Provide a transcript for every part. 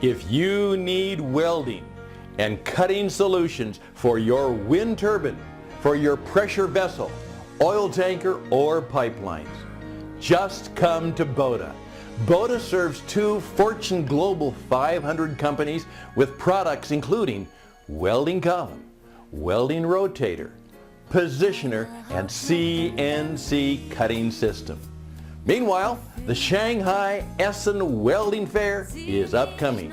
If you need welding and cutting solutions for your wind turbine, for your pressure vessel, oil tanker, or pipelines, just come to BOTA. BOTA serves 2 Fortune Global 500 companies with products including welding column, welding rotator, positioner, and CNC cutting system. Meanwhile, the Shanghai Essen Welding Fair is upcoming.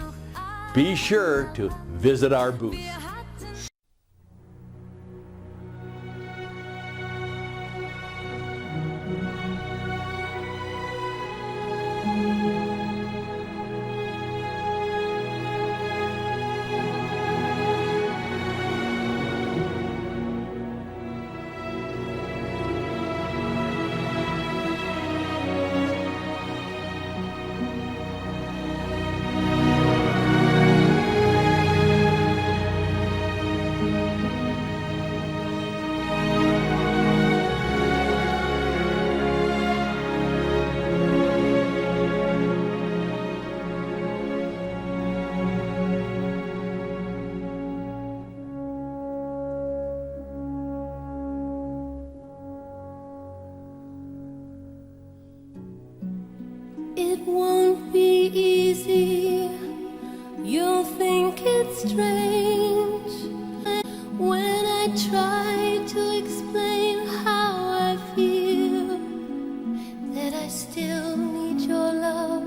Be sure to visit our booth. It won't be easy, you'll think it's strange when I try to explain how I feel, that I still need your love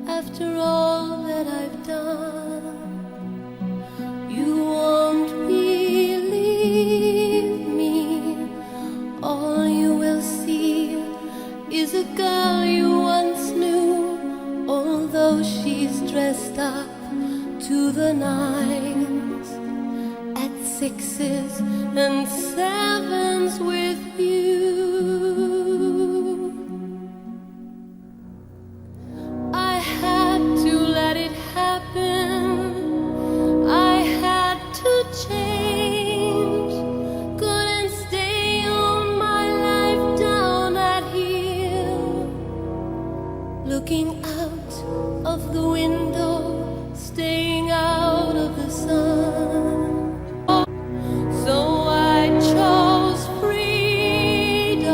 after all that I've done. You won't believe me, all you will see is a girl you once knew, although she's dressed up to the nines, at 6s and 7s with you. I had to let it happen, I had to change, couldn't stay on my life down at heel, looking out of the window, staying out of the sun. So I chose freedom,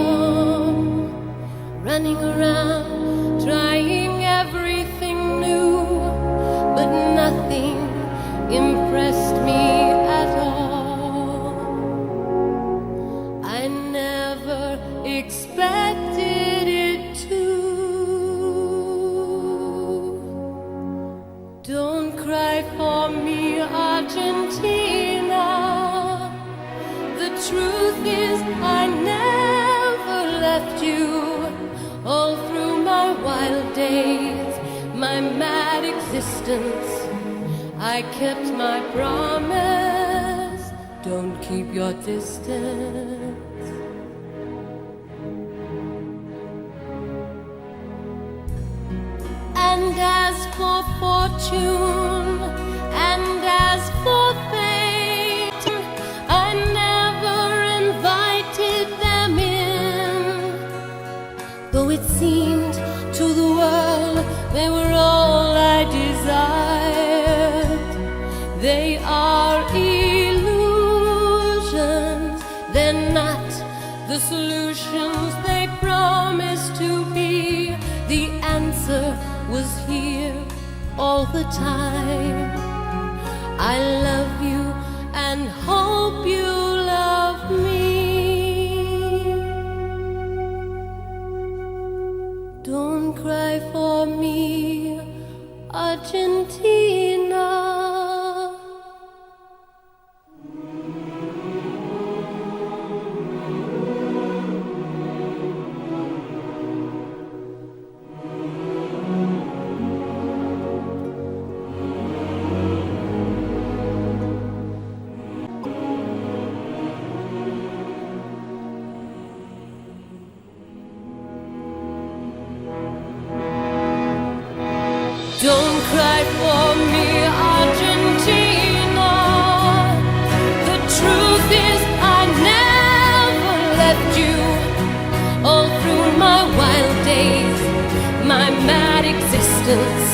running around, trying everything new, but nothing impressed me at all. I never expected it to. Don't cry for me, Argentina. The truth is I never left you. All through my wild days, my mad existence, I kept my promise. Don't keep your distance. And as for fortune, and as for fate, I never invited them in, though it seemed to the world they were all I desired. They are illusions, they're not the solutions they promised to be. The answer was here all the time. I love you and hope you love me. Don't cry for me, Argentina. Don't cry for me, Argentina. The truth is I never left you. All through my wild days, my mad existence,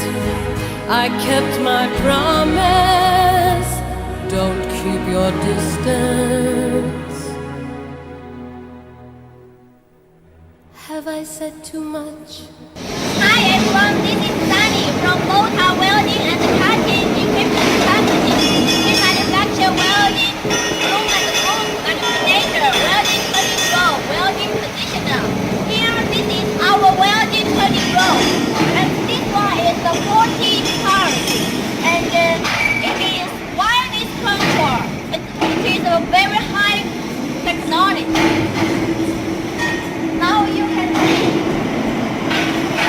I kept my promise. Don't keep your distance. Have I said too much? Hi everyone, this is Sunny from BOTA Welding and Cutting Equipment Company. We manufacture welding, room and boom, manipulator, welding turning roll, welding positioner. Here, this is our welding turning roll. And this one is the 40 pounds. And it is wireless control. It is a very high technology. Now you can see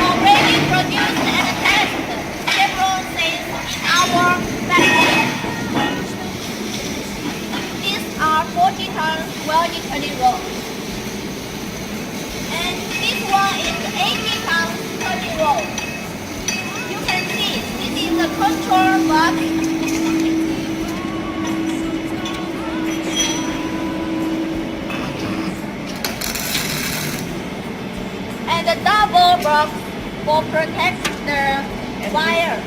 already produced and tested several things in our factory. These are 40 tons welding turning rolls. And this one is 80 tons turning roll. You can see this is the control box. And the double box for protect the wire.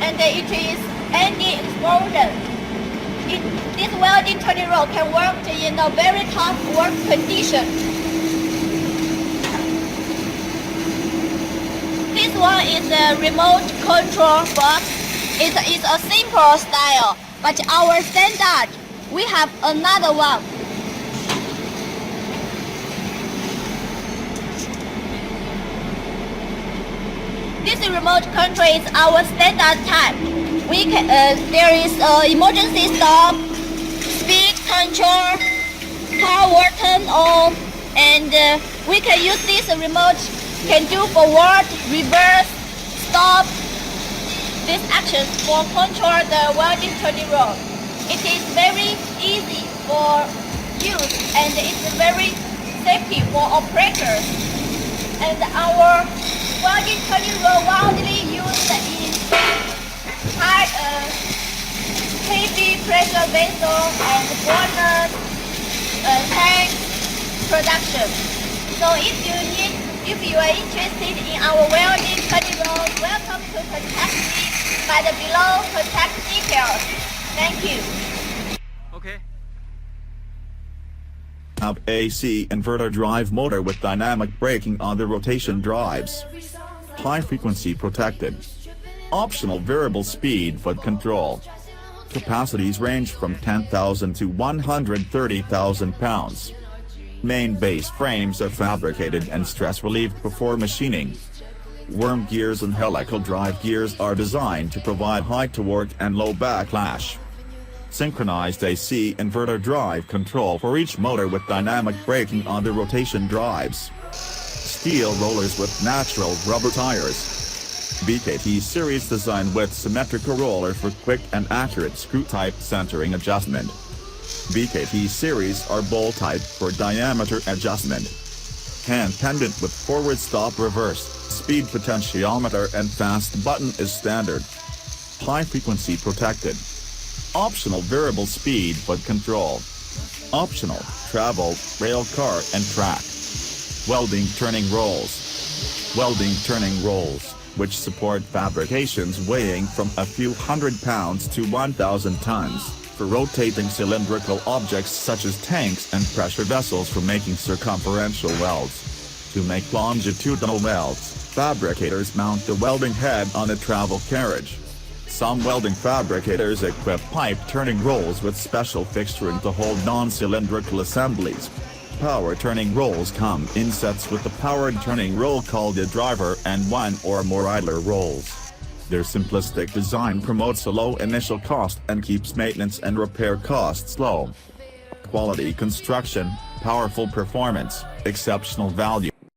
And it is anti-explosion. This welding turning roll can work in a very tough work condition. This one is a remote control box. It is a simple style, but our standard, we have another one. This remote control is our standard type. We can, there is emergency stop, speed control, power turn on, and we can use this remote, can do forward, reverse, stop, these actions for control the welding turning roll. It is very easy for use and it's very safety for operators. And our welding turning roll widely used in heavy pressure vessel and burners, tank production. So if you are interested in our welding turning roll, welcome to contact me by the below contact details. Thank you. Okay. Have AC inverter drive motor with dynamic braking on the rotation drives. High frequency protected. Optional variable speed foot control. Capacities range from 10,000 to 130,000 pounds. Main base frames are fabricated and stress relieved before machining. Worm gears and helical drive gears are designed to provide high torque and low backlash. Synchronized AC inverter drive control for each motor with dynamic braking on the rotation drives. Steel rollers with natural rubber tires. BKT series design with symmetrical roller for quick and accurate screw type centering adjustment. BKT series are bolt type for diameter adjustment. Hand pendant with forward stop reverse, speed potentiometer and fast button is standard. High frequency protected. Optional variable speed foot control. Optional, travel, rail car and track. Welding turning rolls. Welding turning rolls, which support fabrications weighing from a few hundred pounds to 1,000 tons, for rotating cylindrical objects such as tanks and pressure vessels for making circumferential welds. To make longitudinal welds, fabricators mount the welding head on a travel carriage. Some welding fabricators equip pipe turning rolls with special fixturing to hold non-cylindrical assemblies. Power turning rolls come in sets with the powered turning roll called a driver and one or more idler rolls. Their simplistic design promotes a low initial cost and keeps maintenance and repair costs low. Quality construction, powerful performance, exceptional value.